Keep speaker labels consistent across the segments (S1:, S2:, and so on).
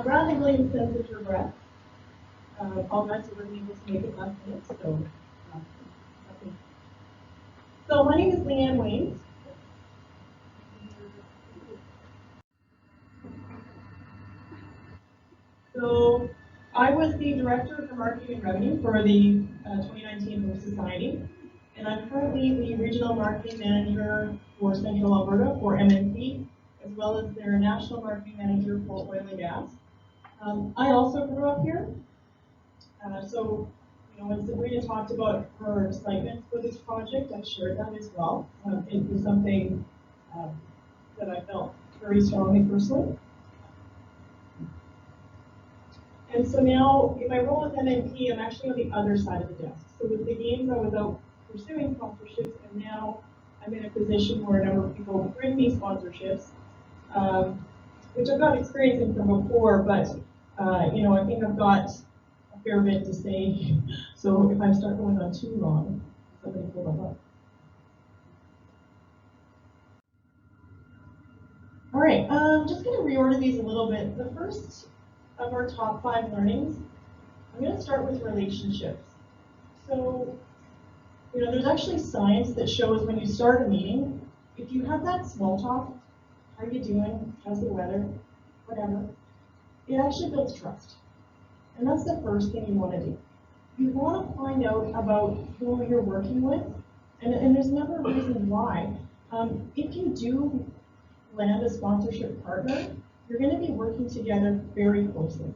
S1: Bradley Williams senses her breath. Apologize for being able to make it last minute, so nothing. So my name is Leanne Waynes. So I was the Director for Marketing and Revenue for the 2019 Host Society, and I'm currently the Regional Marketing Manager for Central Alberta for MNC, as well as their National Marketing Manager for Oil and Gas. I also grew up here, so when Sabrina talked about her excitement for this project, I shared that as well. It was something that I felt very strongly personally. And so now, in my role as MNP, I'm actually on the other side of the desk. So with the games, I was out pursuing sponsorships, and now I'm in a position where a number of people bring me sponsorships, which I've got experience in from before, but I think I've got a fair bit to say. So if I start going on too long, somebody pull them up. All right, just going to reorder these a little bit. The first of our top 5 learnings, I'm going to start with relationships. So, there's actually science that shows when you start a meeting, if you have that small talk, how are you doing, how's the weather, whatever, it actually builds trust. And that's the first thing you want to do. You want to find out about who you're working with, and there's a number of reasons why. If you do land a sponsorship partner, you're going to be working together very closely.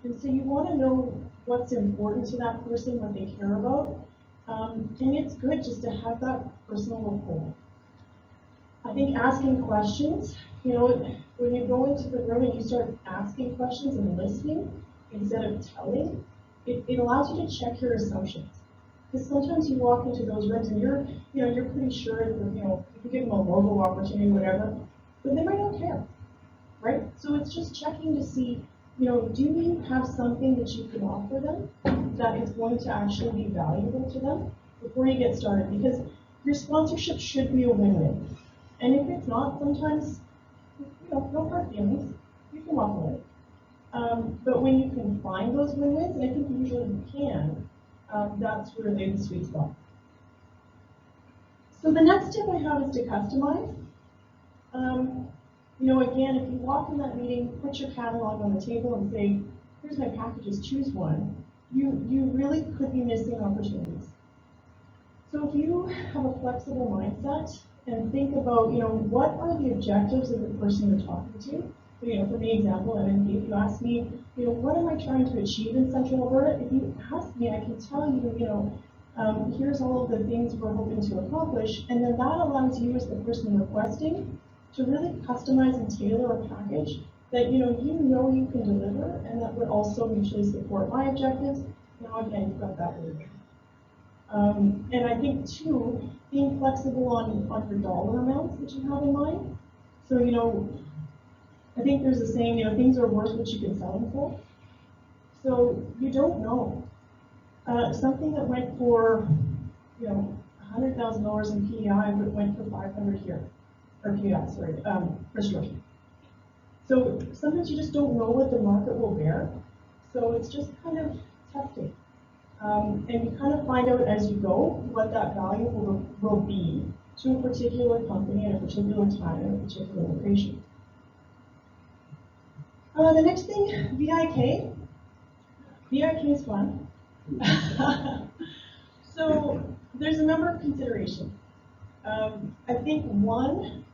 S1: And so you want to know what's important to that person, what they care about. And it's good just to have that personal rapport. I think asking questions, when you go into the room and you start asking questions and listening instead of telling, it allows you to check your assumptions. Because sometimes you walk into those rooms and you're pretty sure that, you can give them a logo opportunity, whatever, but they might not care. Right? So it's just checking to see, do you have something that you can offer them that is going to actually be valuable to them before you get started? Because your sponsorship should be a win-win. And if it's not, sometimes, no hard feelings, you can walk away. But when you can find those win-wins, and I think usually you can, that's really the sweet spot. So the next tip I have is to customize. Again, if you walk in that meeting, put your catalog on the table and say, here's my packages, choose one, you really could be missing opportunities. So if you have a flexible mindset and think about, what are the objectives of the person you're talking to? So, for me, example, and if you ask me, what am I trying to achieve in Central Alberta? If you ask me, I can tell you, here's all of the things we're hoping to accomplish, and then that allows you as the person requesting to really customize and tailor a package that you can deliver, and that would also mutually support my objectives. Now again, you've got that word. And I think too, being flexible on your dollar amounts that you have in mind. So I think there's a saying, things are worth what you can sell them for. So you don't know. Something that went for $100,000 in PEI, but went for 500 here. Or PEI, sorry, restoration. So sometimes you just don't know what the market will bear. So it's just kind of testing. And you kind of find out as you go what that value will be to a particular company at a particular time in a particular location. The next thing, VIK. VIK is fun. So there's a number of considerations. I think one,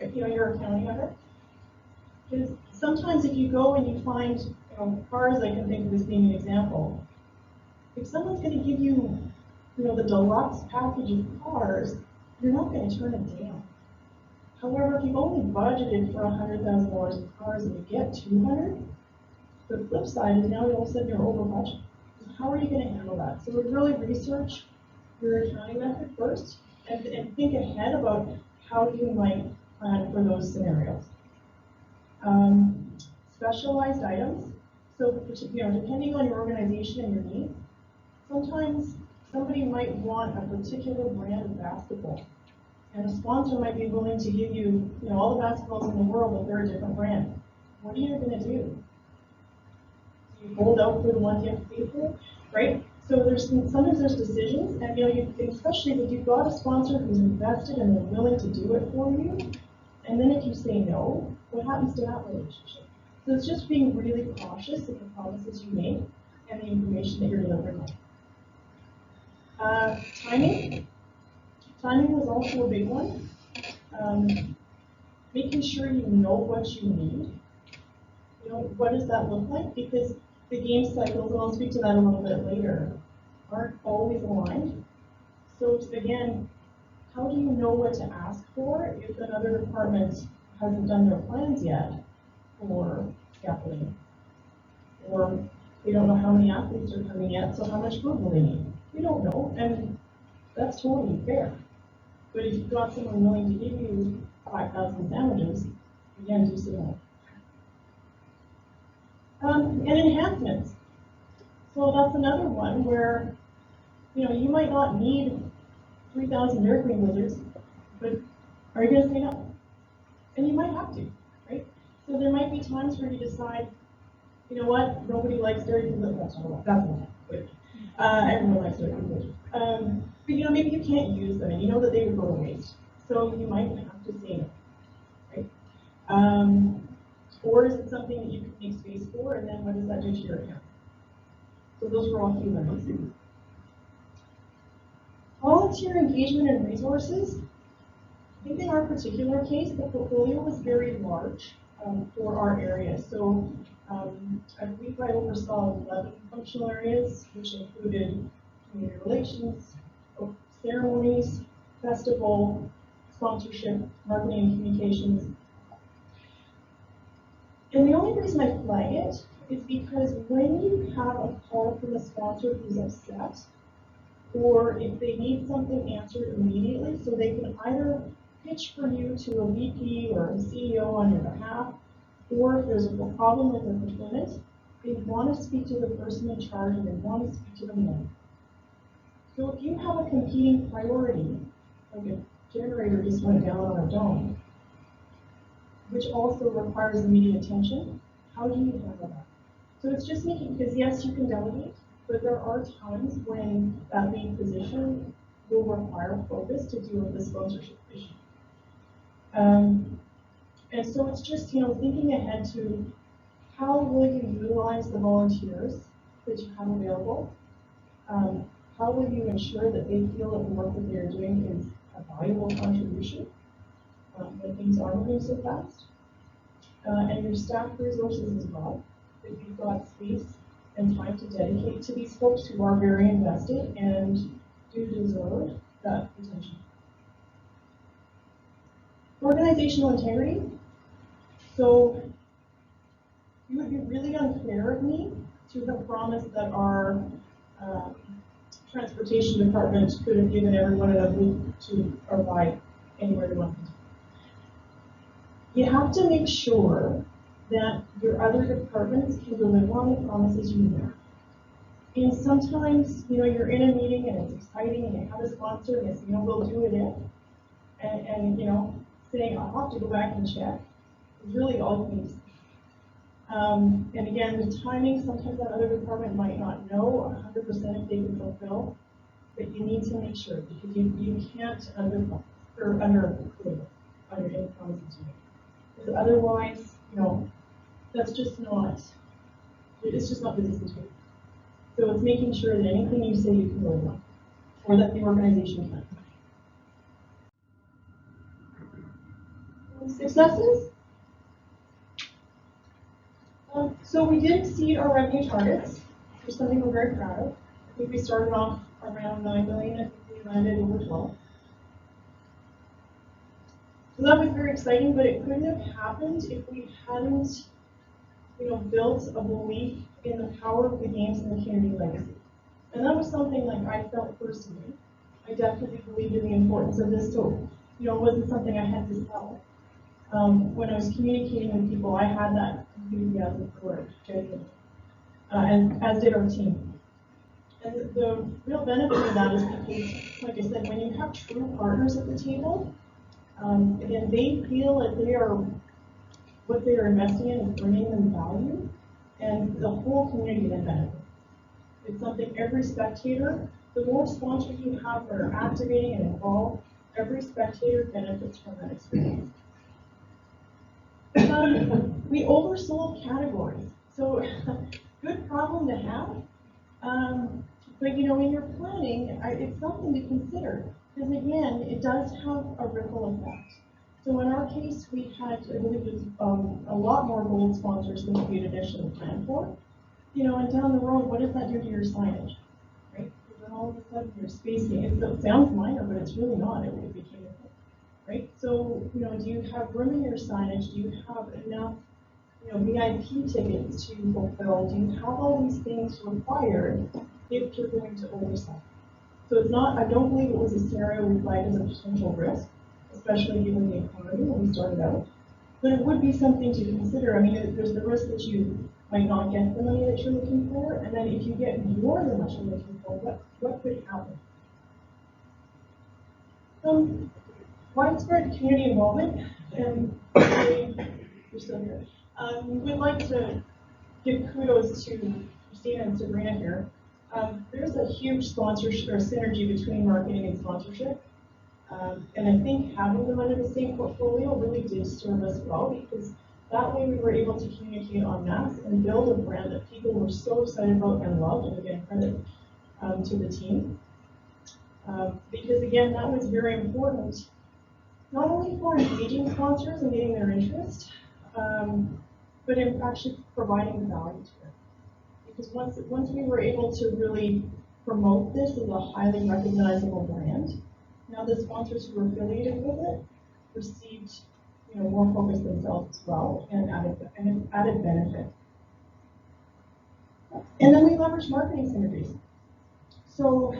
S1: if you're a county member, is sometimes if you go and you find cars, I can think of as being an example. If someone's going to give you the deluxe package of cars, you're not going to turn it down. However, if you've only budgeted for $100,000 in cars and you get 200, the flip side is now all of a sudden you're over budget. So how are you going to handle that? So really research your accounting method first and think ahead about how you might plan for those scenarios. Specialized items. So depending on your organization and your needs, sometimes somebody might want a particular brand of basketball. And a sponsor might be willing to give you, all the basketballs in the world, but they're a different brand. What are you going to do? you hold out for the ones you have to pay for, right? So sometimes there's decisions, and especially if you've got a sponsor who's invested and they're willing to do it for you, and then if you say no, what happens to that relationship? So it's just being really cautious of the promises you make and the information that you're delivering on. Timing. Timing is also a big one. Making sure you know what you need. What does that look like? Because the game cycles, and I'll speak to that a little bit later, aren't always aligned. So again, how do you know what to ask for if another department hasn't done their plans yet for scaffolding? Or they don't know how many athletes are coming yet, so how much food will they need? We don't know, and that's totally fair. But if you've got someone willing to give you 5,000 sandwiches, again, do say no. And enhancements. So that's another one where, you might not need 3,000 Dairy Queen blizzards, but are you going to say no? And you might have to, right? So there might be times where you decide, you know what, nobody likes Dairy Queen blizzards. That's not good. Everyone likes Dairy Queen blizzards. But maybe you can't use them, and you know that they would go to waste. So you might have to say no, right? Or is it something that you can make space for, and then what does that do to your account? So those are all key limits. Volunteer engagement and resources. I think in our particular case, the portfolio was very large for our area. So I believe I oversaw 11 functional areas, which included community relations, ceremonies, festival, sponsorship, marketing and communications. And the only reason I flag it is because when you have a call from a sponsor who's upset, or if they need something answered immediately, so they can either pitch for you to a VP or a CEO on your behalf, or if there's a problem with their procurement, they want to speak to the person in charge and they want to speak to them now. So if you have a competing priority, like a generator just went down on a dome, which also requires immediate attention, how do you handle that? So it's just making, because yes, you can delegate, but there are times when that lead position will require focus to deal with the sponsorship issue. And so it's just, thinking ahead to how will you utilize the volunteers that you have available? How will you ensure that they feel that the work that they're doing is a valuable contribution when things are moving so fast? And your staff resources as well, that you've got space and time to dedicate to these folks who are very invested and do deserve that attention. Organizational integrity. So it would be really unfair of me to have promised that our transportation department could have given everyone enough route to arrive anywhere they wanted to. You have to make sure that your other departments can deliver on the promises you make. And sometimes, you're in a meeting and it's exciting and you have a sponsor and it's, we'll do it in. And saying, I'll have to go back and check is really all you need to say. And again, with timing, sometimes that other department might not know 100% if they can fulfill, but you need to make sure because you can't under-promise or under-deliver on your promises you make. Because otherwise, that's just not, it's just not business as usual. So it's making sure that anything you say you can deliver on, or that the organization can. Successes. So we did exceed our revenue targets, which is something we're very proud of. I think we started off around 9 million, I think we landed over 12. So that was very exciting, but it couldn't have happened if we hadn't, built a belief in the power of the games and the community legacy. And that was something like I felt personally. I definitely believed in the importance of this, so it wasn't something I had to sell. When I was communicating with people, I had that enthusiasm for it, genuinely, and as did our team. And the real benefit of that is because, like I said, when you have true partners at the table, again, they feel that what they are investing in is bringing them value, and the whole community then benefits. It's something every spectator, the more sponsors you have that are activating and involved, every spectator benefits from that experience. We oversold categories, so good problem to have. But you know, in your planning, it's something to consider because again, it does have a ripple effect. So in our case, we had, I believe, it was a lot more gold sponsors than we had initially planned for. You know, and down the road, what does that do to your signage, right? Because then all of a sudden you're spacing. It sounds minor, but it's really not. It became a thing, right? So you know, do you have room in your signage? Do you have enough, you know, VIP tickets to fulfill? Do you have all these things required if you're going to oversell? So it's not, I don't believe it was a scenario we flagged as a potential risk, especially given the economy when we started out. But it would be something to consider. I mean, there's the risk that you might not get the money that you're looking for, and then if you get more than what you're looking for, what could happen? Widespread community involvement, and you're still here. We would like to give kudos to Christina and Sabrina here. There's a huge sponsorship or synergy between marketing and sponsorship. And I think having them under the same portfolio really did serve us well because that way we were able to communicate en masse and build a brand that people were so excited about and loved, and again, credit to the team. Because again, that was very important, not only for engaging sponsors and getting their interest, but in actually providing value to it. Because once we were able to really promote this as a highly recognizable brand, now the sponsors who were affiliated with it received, you know, more focus themselves as well and added benefit. And then we leverage marketing synergies. So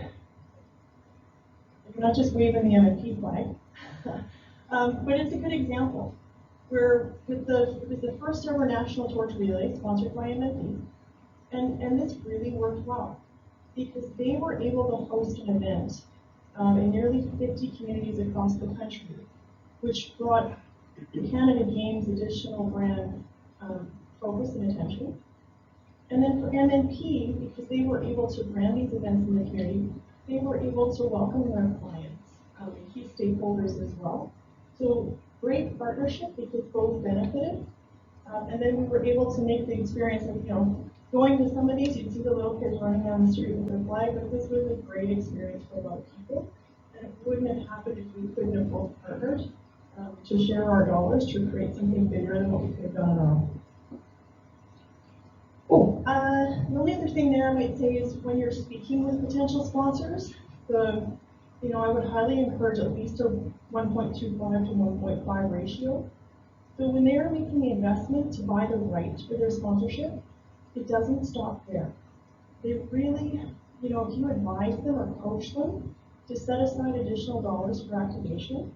S1: we're not just waving the MNP flag, but it's a good example. Where it was the first ever national torch relay sponsored by MNP, and this really worked well because they were able to host an event in nearly 50 communities across the country, which brought the Canada Games additional brand focus and attention. And then for MNP, because they were able to brand these events in the community, they were able to welcome their clients and key stakeholders as well. So great partnership because both benefited. And then we were able to make the experience of, you know, going to some of these, you'd see the little kids running down the street with their flag, but this was a great experience for a lot of people. And it wouldn't have happened if we couldn't have both partnered to share our dollars to create something bigger than what we could have done on our own. The only other thing there I might say is when you're speaking with potential sponsors, I would highly encourage at least a 1.25 to 1.5 ratio. So when they are making the investment to buy the right for their sponsorship, it doesn't stop there. They really, if you advise them or coach them to set aside additional dollars for activation,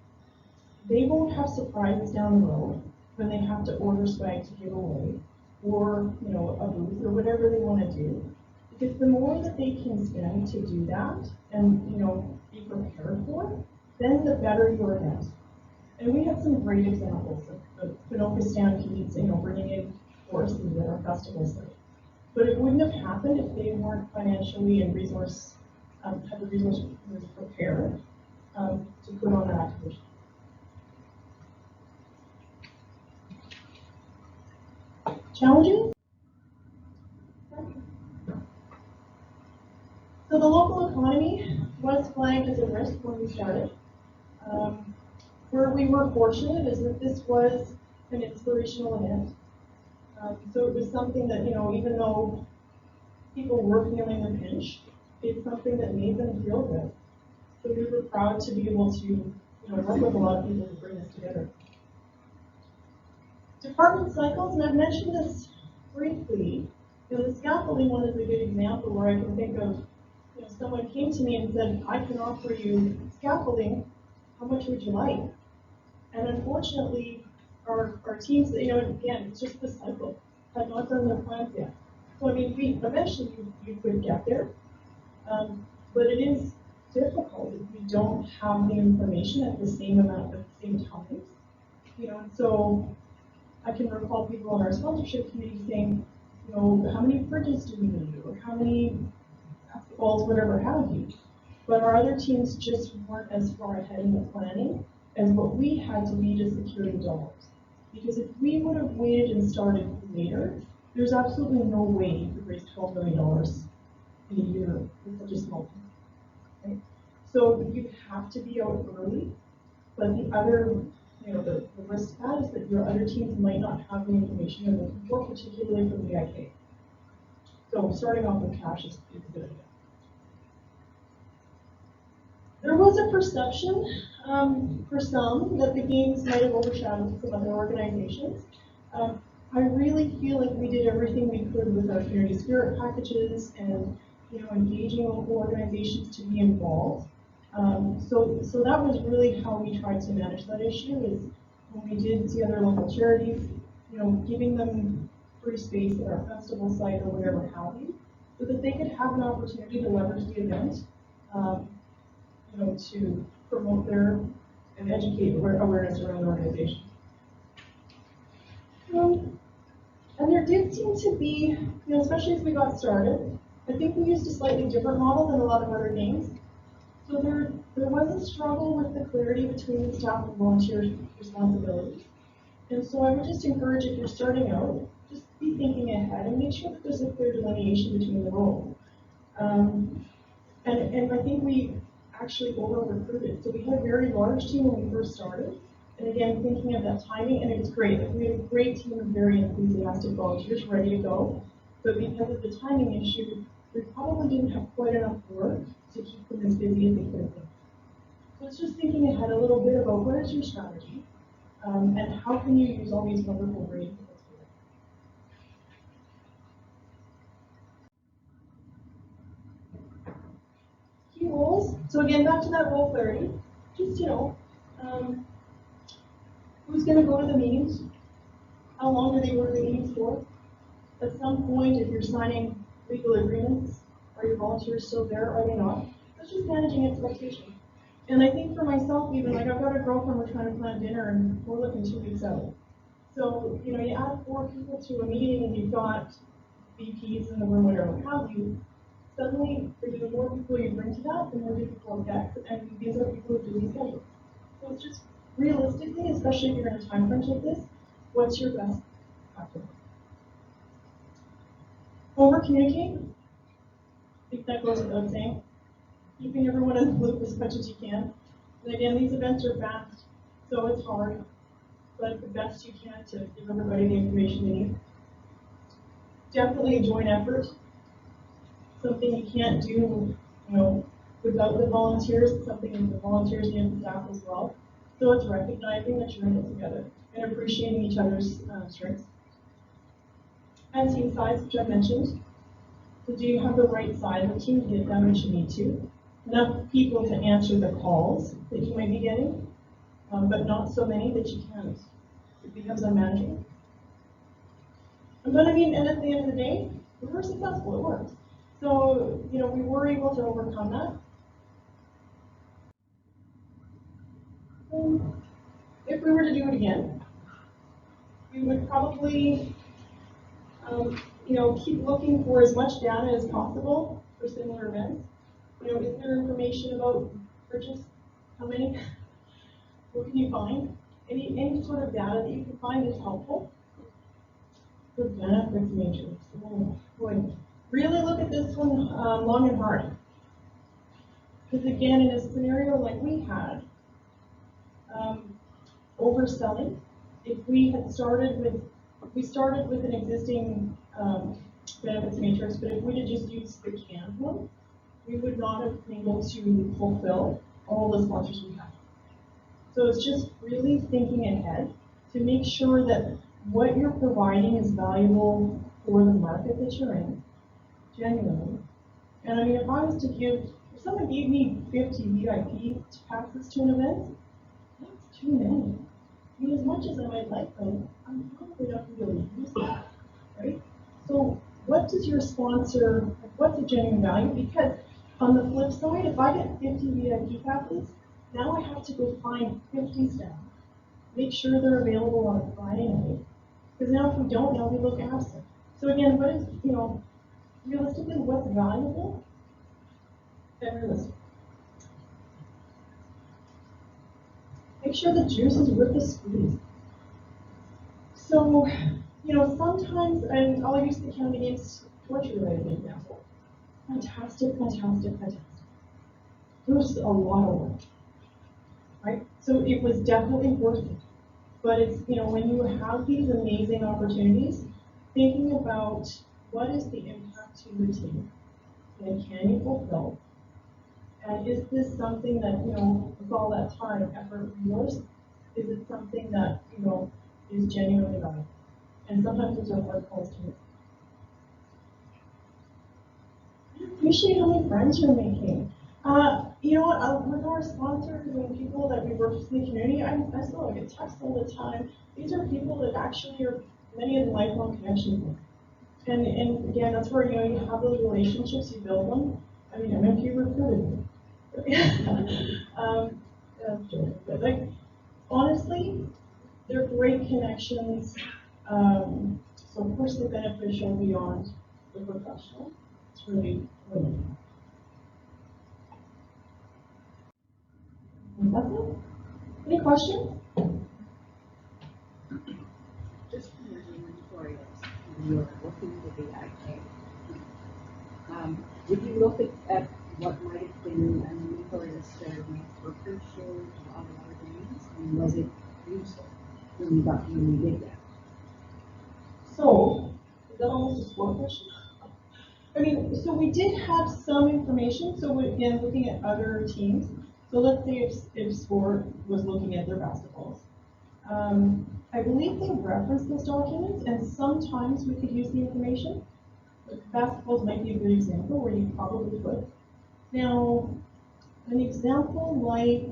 S1: they won't have surprises down the road when they have to order swag to give away or, a booth or whatever they want to do. Because the more that they can spend to do that and, be prepared for it, then the better your event. And we have some great examples of Pinoca stampedes, bringing in horses at our festival site. But it wouldn't have happened if they weren't financially and had the resources prepared to put on that activation. Challenging? So the local economy was flagged as a risk when we started. Where we were fortunate is that this was an inspirational event. So it was something that, even though people were feeling the pinch, it's something that made them feel good. So we were proud to be able to, work with a lot of people to bring this together. Department cycles, and I've mentioned this briefly. The scaffolding one is a good example where I can think of, someone came to me and said, I can offer you scaffolding, how much would you like? And unfortunately, our teams, again, it's just the cycle, had not done their plans yet. So I mean, eventually you could get there, but it is difficult if we don't have the information at the same amount at the same time. And so I can recall people on our sponsorship committee saying, you know, how many fridges do we need, or how many basketballs, whatever have you. But our other teams just weren't as far ahead in the planning as what we had to be to secure the dollars. Because if we would have waited and started later, there's absolutely no way you could raise $12 million in a year with such a small team. Right? So you have to be out early, but the other, you know, the risk to that is that your other teams might not have the information they're looking for, particularly from the IK. So starting off with cash is a good idea. There was a perception for some that the games might have overshadowed some other organizations. I really feel like we did everything we could with our community spirit packages and, you know, engaging local organizations to be involved. So that was really how we tried to manage that issue. Is when we did see other local charities, you know, giving them free space at our festival site or whatever have you, so that they could have an opportunity to leverage the event. You know, to promote their and educate awareness around the organization. And there did seem to be, you know, especially as we got started, I think we used a slightly different model than a lot of other games. So there was a struggle with the clarity between the staff and volunteer responsibilities. And so I would just encourage, if you're starting out, just be thinking ahead and make sure that there's a clear delineation between the roles. And I think we actually over-recruited. So we had a very large team when we first started. And again, thinking of that timing, and it was great. Like, we had a great team of very enthusiastic volunteers ready to go. But because of the timing issue, we probably didn't have quite enough work to keep them as busy as they could have been. So it's just thinking ahead a little bit about what is your strategy, and how can you use all these wonderful ratings. Key roles. So again, back to that role clarity. Just, you know, who's going to go to the meetings? How long do they go to the meetings for? At some point, if you're signing legal agreements, are your volunteers still there? Are they not? That's just managing expectations. And I think for myself, even, like, I've got a girlfriend, we're trying to plan dinner, and we're looking 2 weeks out. So, you know, you add 4 people to a meeting, and you've got VPs in the room, whatever have you. Suddenly, the more people you bring to that, the more difficult it gets, and these are people who do these schedules. So it's just realistically, especially if you're in a time crunch like this, what's your best practice? Over communicate. I think that goes without saying. Keeping everyone in the loop as much as you can. And again, these events are fast, so it's hard, but the best you can to give everybody the information they need. Definitely a joint effort. Something you can't do, you know, without the volunteers. It's something that the volunteers need the staff as well. So it's recognizing that you're in it together and appreciating each other's strengths. And team size, which I mentioned. So do you have the right size of team to get done what you need to? Enough people to answer the calls that you might be getting, but not so many that you can't. It becomes unmanageable. But I mean, and at the end of the day, we were successful, it worked. So, you know, we were able to overcome that. If we were to do it again, we would probably, you know, keep looking for as much data as possible for similar events. You know, is there information about purchase? How many? What can you find? Any sort of data that you can find is helpful. The benefits matrix. Oh boy. Really look at this one long and hard. Because again, in a scenario like we had, overselling, if we had started with, an existing benefits matrix, but if we had just used the canned one, we would not have been able to fulfill all the sponsors we have. So it's just really thinking ahead to make sure that what you're providing is valuable for the market that you're in, genuinely. And I mean, if I was to give, if someone gave me 50 VIP passes to an event, that's too many. I mean, as much as I might like them, I'm probably not going to be able to use them, right? So what does your sponsor, what's the genuine value? Because on the flip side, if I get 50 VIP passes, now I have to go find 50 staff, make sure they're available on a Friday night. Because now if we don't, now we look absent. So again, what is, realistically, what's valuable and realistic? Make sure the juice is worth the squeeze. So, sometimes, and I'll use the Canada Games torture-related example. Fantastic. It was a lot of work, right? So it was definitely worth it. But it's, when you have these amazing opportunities, thinking about what is the impact to your team, and can you fulfill? And is this something that, with all that time, effort, yours, is it something that, is genuinely valuable? And sometimes those are hard calls to make. Appreciate how many friends you're making. With our sponsors and people that we work with in the community, I still get texts all the time. These are people that actually are many of the lifelong connections with. And again, that's where, you have those relationships, you build them. I mean, MMP recruited me. That's joking, but honestly, they're great connections. So personally beneficial beyond the professional. It's really. That's it. Any questions?
S2: Just from your inventory when you're looking to the IK, would you look at what might have been an inventory that started with workers showed on other games? And was it useful when you did that?
S1: So, is that almost a sport question? I mean, so we did have some information. So again, looking at other teams. So let's say if sport was looking at their basketballs. I believe they referenced those documents, and sometimes we could use the information. Basketballs might be a good example where you probably could. Now, an example like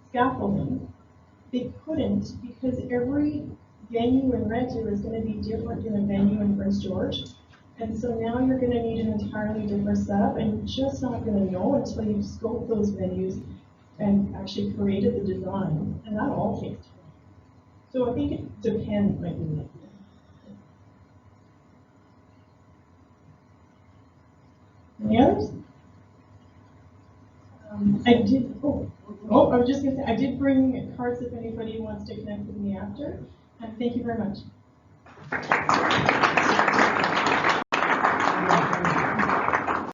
S1: scaffolding, they couldn't because every venue in Renton is going to be different than a venue in Prince George. And so now you're going to need an entirely different setup, and you're just not going to know until you've scoped those venues and actually created the design. And that all takes time. So I think it depends, might be like. Any others? I was just going to say, I did bring cards if anybody wants to connect with me after. And thank you very much.